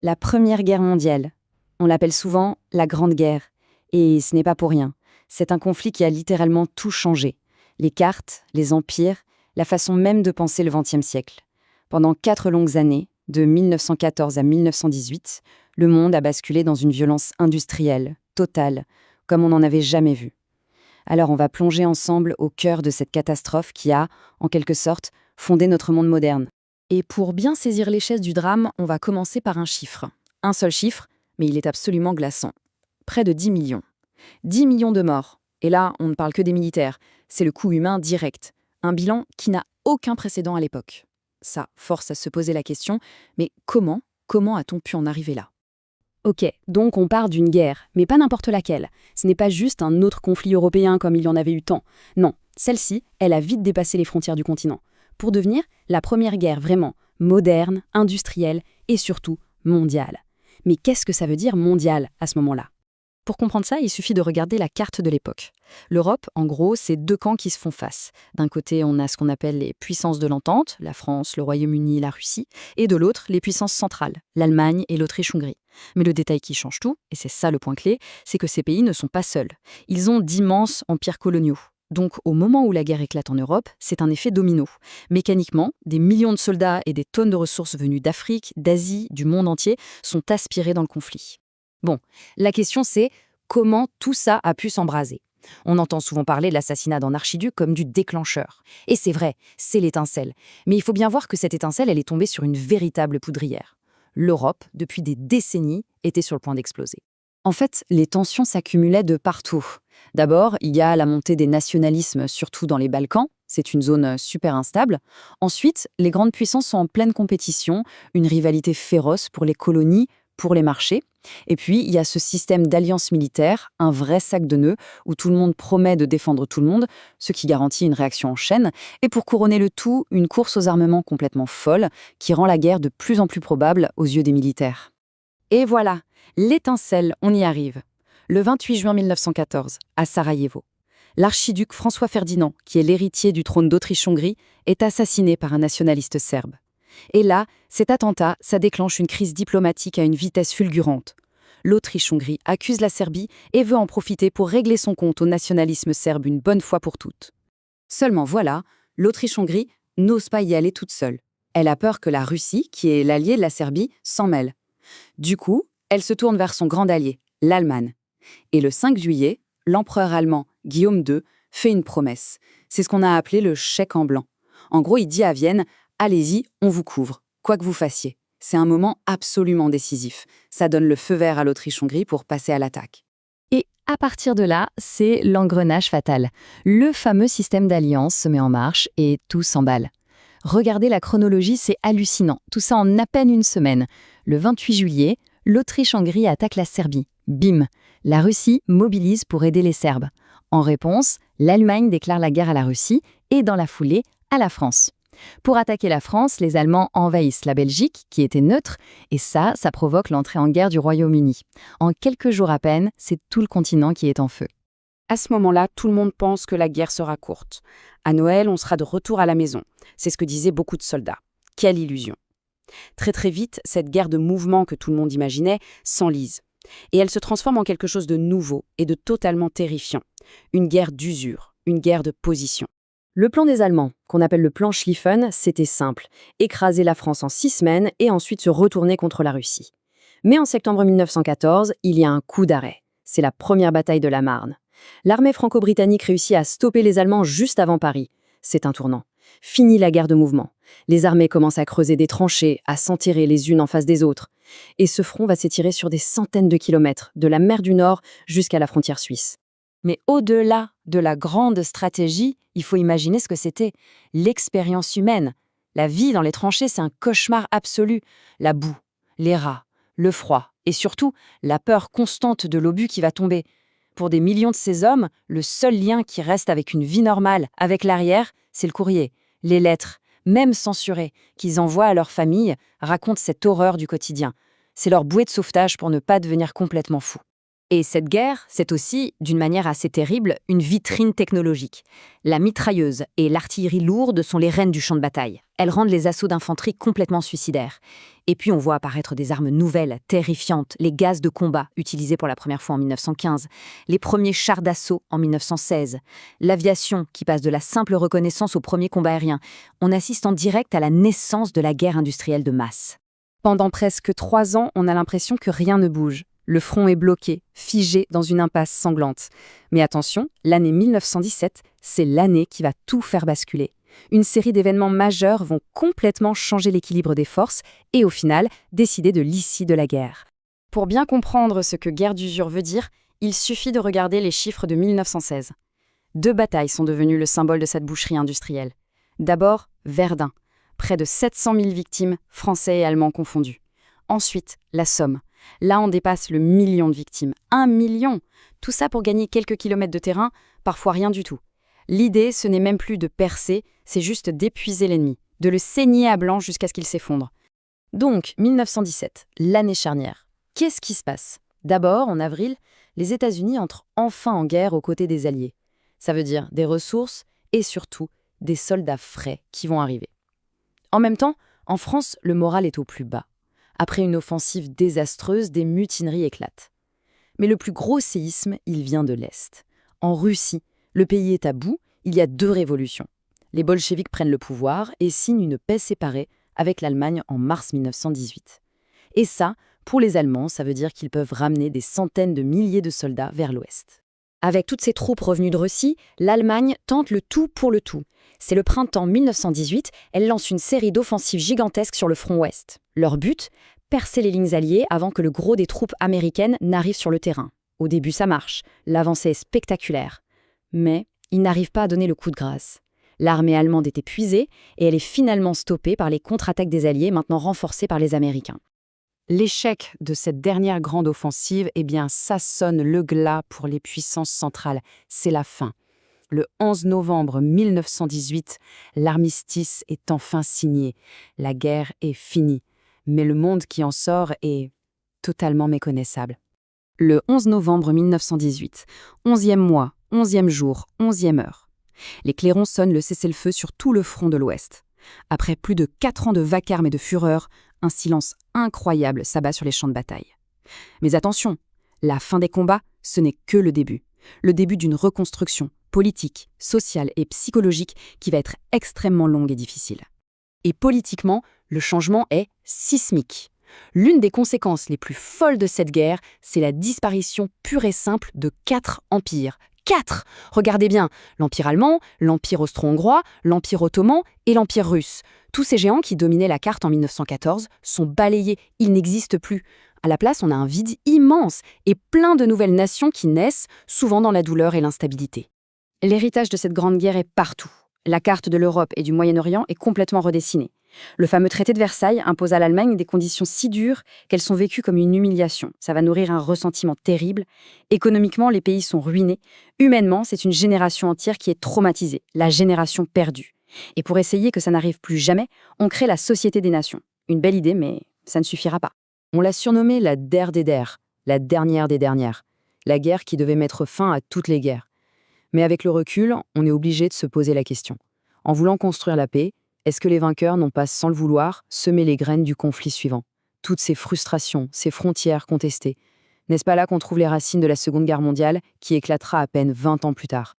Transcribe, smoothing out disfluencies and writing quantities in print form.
La Première Guerre mondiale. On l'appelle souvent la Grande Guerre. Et ce n'est pas pour rien. C'est un conflit qui a littéralement tout changé. Les cartes, les empires, la façon même de penser le XXe siècle. Pendant 4 longues années, de 1914 à 1918, le monde a basculé dans une violence industrielle, totale, comme on n'en avait jamais vu. Alors on va plonger ensemble au cœur de cette catastrophe qui a, en quelque sorte, fondé notre monde moderne. Et pour bien saisir l'échelle du drame, on va commencer par un chiffre. Un seul chiffre, mais il est absolument glaçant. Près de 10 millions. 10 millions de morts. Et là, on ne parle que des militaires. C'est le coût humain direct. Un bilan qui n'a aucun précédent à l'époque. Ça force à se poser la question, mais comment a-t-on pu en arriver là? Ok, donc on part d'une guerre, mais pas n'importe laquelle. Ce n'est pas juste un autre conflit européen comme il y en avait eu tant. Non, celle-ci, elle a vite dépassé les frontières du continent, pour devenir la première guerre vraiment moderne, industrielle et surtout mondiale. Mais qu'est-ce que ça veut dire mondial à ce moment-là? Pour comprendre ça, il suffit de regarder la carte de l'époque. L'Europe, en gros, c'est deux camps qui se font face. D'un côté, on a ce qu'on appelle les puissances de l'entente, la France, le Royaume-Uni, la Russie, et de l'autre, les puissances centrales, l'Allemagne et l'Autriche-Hongrie. Mais le détail qui change tout, et c'est ça le point clé, c'est que ces pays ne sont pas seuls. Ils ont d'immenses empires coloniaux. Donc, au moment où la guerre éclate en Europe, c'est un effet domino. Mécaniquement, des millions de soldats et des tonnes de ressources venues d'Afrique, d'Asie, du monde entier sont aspirés dans le conflit. Bon, la question c'est comment tout ça a pu s'embraser. On entend souvent parler de l'assassinat d'un archiduc comme du déclencheur. Et c'est vrai, c'est l'étincelle. Mais il faut bien voir que cette étincelle, elle est tombée sur une véritable poudrière. L'Europe, depuis des décennies, était sur le point d'exploser. En fait, les tensions s'accumulaient de partout. D'abord, il y a la montée des nationalismes, surtout dans les Balkans. C'est une zone super instable. Ensuite, les grandes puissances sont en pleine compétition, une rivalité féroce pour les colonies, pour les marchés. Et puis, il y a ce système d'alliance militaire, un vrai sac de nœuds, où tout le monde promet de défendre tout le monde, ce qui garantit une réaction en chaîne. Et pour couronner le tout, une course aux armements complètement folle, qui rend la guerre de plus en plus probable aux yeux des militaires. Et voilà, l'étincelle, on y arrive. Le 28 juin 1914, à Sarajevo, l'archiduc François Ferdinand, qui est l'héritier du trône d'Autriche-Hongrie, est assassiné par un nationaliste serbe. Et là, cet attentat, ça déclenche une crise diplomatique à une vitesse fulgurante. L'Autriche-Hongrie accuse la Serbie et veut en profiter pour régler son compte au nationalisme serbe une bonne fois pour toutes. Seulement voilà, l'Autriche-Hongrie n'ose pas y aller toute seule. Elle a peur que la Russie, qui est l'allié de la Serbie, s'en mêle. Du coup, elle se tourne vers son grand allié, l'Allemagne. Et le 5 juillet, l'empereur allemand Guillaume II fait une promesse. C'est ce qu'on a appelé le chèque en blanc. En gros, il dit à Vienne: allez-y, on vous couvre, quoi que vous fassiez. C'est un moment absolument décisif. Ça donne le feu vert à l'Autriche-Hongrie pour passer à l'attaque. Et à partir de là, c'est l'engrenage fatal. Le fameux système d'alliance se met en marche et tout s'emballe. Regardez la chronologie, c'est hallucinant. Tout ça en à peine une semaine. Le 28 juillet, l'Autriche-Hongrie attaque la Serbie. Bim! La Russie mobilise pour aider les Serbes. En réponse, l'Allemagne déclare la guerre à la Russie et dans la foulée, à la France. Pour attaquer la France, les Allemands envahissent la Belgique, qui était neutre, et ça provoque l'entrée en guerre du Royaume-Uni. En quelques jours à peine, c'est tout le continent qui est en feu. À ce moment-là, tout le monde pense que la guerre sera courte. À Noël, on sera de retour à la maison. C'est ce que disaient beaucoup de soldats. Quelle illusion! Très très vite, cette guerre de mouvement que tout le monde imaginait s'enlise. Et elle se transforme en quelque chose de nouveau et de totalement terrifiant. Une guerre d'usure, une guerre de position. Le plan des Allemands, qu'on appelle le plan Schlieffen, c'était simple. Écraser la France en 6 semaines et ensuite se retourner contre la Russie. Mais en septembre 1914, il y a un coup d'arrêt. C'est la première bataille de la Marne. L'armée franco-britannique réussit à stopper les Allemands juste avant Paris. C'est un tournant. Fini la guerre de mouvement. Les armées commencent à creuser des tranchées, à s'enterrer les unes en face des autres. Et ce front va s'étirer sur des centaines de kilomètres, de la mer du Nord jusqu'à la frontière suisse. Mais au-delà de la grande stratégie, il faut imaginer ce que c'était l'expérience humaine. La vie dans les tranchées, c'est un cauchemar absolu. La boue, les rats, le froid et surtout la peur constante de l'obus qui va tomber. Pour des millions de ces hommes, le seul lien qui reste avec une vie normale, avec l'arrière, c'est le courrier. Les lettres, même censurées, qu'ils envoient à leur famille, racontent cette horreur du quotidien. C'est leur bouée de sauvetage pour ne pas devenir complètement fou. Et cette guerre, c'est aussi, d'une manière assez terrible, une vitrine technologique. La mitrailleuse et l'artillerie lourde sont les reines du champ de bataille. Elles rendent les assauts d'infanterie complètement suicidaires. Et puis on voit apparaître des armes nouvelles, terrifiantes, les gaz de combat, utilisés pour la première fois en 1915, les premiers chars d'assaut en 1916, l'aviation qui passe de la simple reconnaissance au premier combat aérien. On assiste en direct à la naissance de la guerre industrielle de masse. Pendant presque 3 ans, on a l'impression que rien ne bouge. Le front est bloqué, figé dans une impasse sanglante. Mais attention, l'année 1917, c'est l'année qui va tout faire basculer. Une série d'événements majeurs vont complètement changer l'équilibre des forces et au final, décider de l'issue de la guerre. Pour bien comprendre ce que guerre d'usure veut dire, il suffit de regarder les chiffres de 1916. 2 batailles sont devenues le symbole de cette boucherie industrielle. D'abord, Verdun, près de 700 000 victimes, français et allemands confondus. Ensuite, la Somme. Là, on dépasse le million de victimes. 1 million! Tout ça pour gagner quelques kilomètres de terrain, parfois rien du tout. L'idée, ce n'est même plus de percer, c'est juste d'épuiser l'ennemi, de le saigner à blanc jusqu'à ce qu'il s'effondre. Donc, 1917, l'année charnière. Qu'est-ce qui se passe? D'abord, en avril, les États-Unis entrent enfin en guerre aux côtés des Alliés. Ça veut dire des ressources et surtout des soldats frais qui vont arriver. En même temps, en France, le moral est au plus bas. Après une offensive désastreuse, des mutineries éclatent. Mais le plus gros séisme, il vient de l'Est. En Russie, le pays est à bout, il y a 2 révolutions. Les bolcheviks prennent le pouvoir et signent une paix séparée avec l'Allemagne en mars 1918. Et ça, pour les Allemands, ça veut dire qu'ils peuvent ramener des centaines de milliers de soldats vers l'Ouest. Avec toutes ces troupes revenues de Russie, l'Allemagne tente le tout pour le tout. C'est le printemps 1918, elle lance une série d'offensives gigantesques sur le front ouest. Leur but, percer les lignes alliées avant que le gros des troupes américaines n'arrive sur le terrain. Au début, ça marche, l'avancée est spectaculaire. Mais ils n'arrivent pas à donner le coup de grâce. L'armée allemande est épuisée et elle est finalement stoppée par les contre-attaques des Alliés, maintenant renforcées par les Américains. L'échec de cette dernière grande offensive, ça sonne le glas pour les puissances centrales. C'est la fin. Le 11 novembre 1918, l'armistice est enfin signé. La guerre est finie. Mais le monde qui en sort est totalement méconnaissable. Le 11 novembre 1918, 11e mois, 11e jour, 11e heure. Les clairons sonnent le cessez-le-feu sur tout le front de l'Ouest. Après plus de 4 ans de vacarme et de fureur, un silence incroyable s'abat sur les champs de bataille. Mais attention, la fin des combats, ce n'est que le début. Le début d'une reconstruction politique, sociale et psychologique qui va être extrêmement longue et difficile. Et politiquement, le changement est sismique. L'une des conséquences les plus folles de cette guerre, c'est la disparition pure et simple de 4 empires. 4! Regardez bien, l'Empire allemand, l'Empire austro-hongrois, l'Empire ottoman et l'Empire russe. Tous ces géants qui dominaient la carte en 1914 sont balayés, ils n'existent plus. À la place, on a un vide immense et plein de nouvelles nations qui naissent, souvent dans la douleur et l'instabilité. L'héritage de cette grande guerre est partout. La carte de l'Europe et du Moyen-Orient est complètement redessinée. Le fameux traité de Versailles impose à l'Allemagne des conditions si dures qu'elles sont vécues comme une humiliation. Ça va nourrir un ressentiment terrible. Économiquement, les pays sont ruinés. Humainement, c'est une génération entière qui est traumatisée, la génération perdue. Et pour essayer que ça n'arrive plus jamais, on crée la Société des Nations. Une belle idée, mais ça ne suffira pas. On l'a surnommée la Der des Der, la dernière des dernières. La guerre qui devait mettre fin à toutes les guerres. Mais avec le recul, on est obligé de se poser la question. En voulant construire la paix, est-ce que les vainqueurs n'ont pas, sans le vouloir, semé les graines du conflit suivant? Toutes ces frustrations, ces frontières contestées. N'est-ce pas là qu'on trouve les racines de la Seconde Guerre mondiale, qui éclatera à peine 20 ans plus tard?